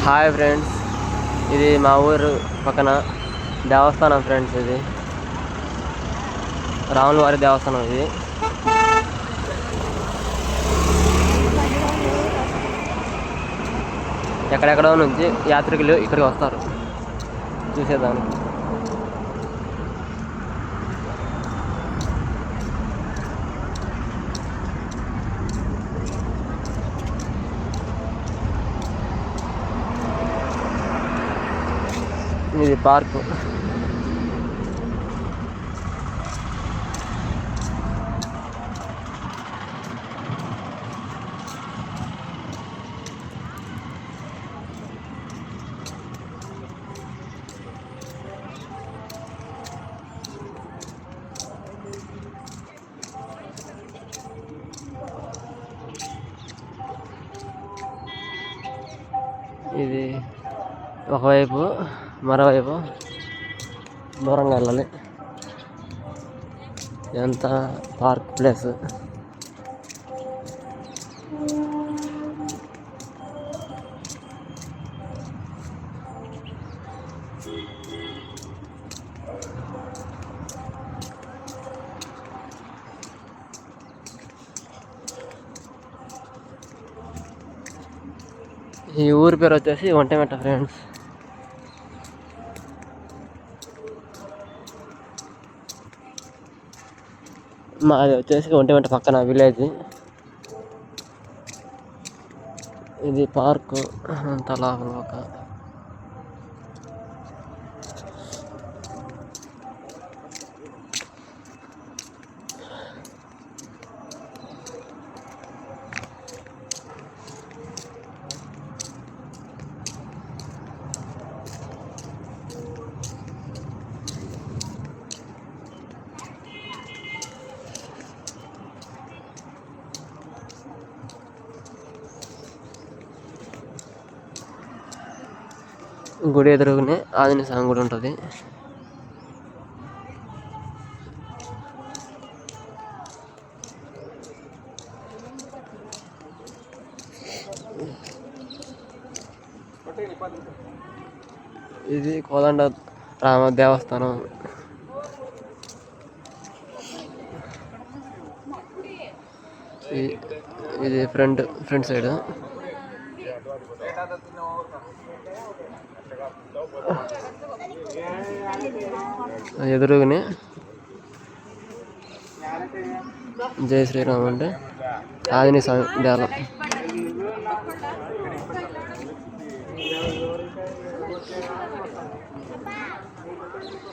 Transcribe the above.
Hi friends, ఇది మా ఊరు పక్కన దేవస్థానం ఫ్రెండ్స్. ఇది రాముల వారి దేవస్థానం. ఇది ఎక్కడెక్కడో నుంచి యాత్రికులు ఇక్కడికి వస్తారు చూసేదానికి. ఇది పార్కు. ఇది ఒకవైపు, మరోవైపు దూరంగా వెళ్ళాలి. ఎంత పార్క్ ప్లేస్. ఈ ఊరి పేరు వచ్చేసి ఒంటెమెట్ట ఫ్రెండ్స్. మాది వచ్చేసి ఒంటెమెట్ట పక్కన విలేజ్. ఇది పార్కు అంత లోపల ఒక గుడి ఎదురుగానే ఆంజనేయ స్వామి గుడి ఉంటుంది. ఇది కోదండ రామ దేవస్థానం. ఇది ఫ్రంట్ సైడ్. ఎదురుగానే జై శ్రీరామ్ అంటే ఆంజనేయ స్వామి దేవాలయం.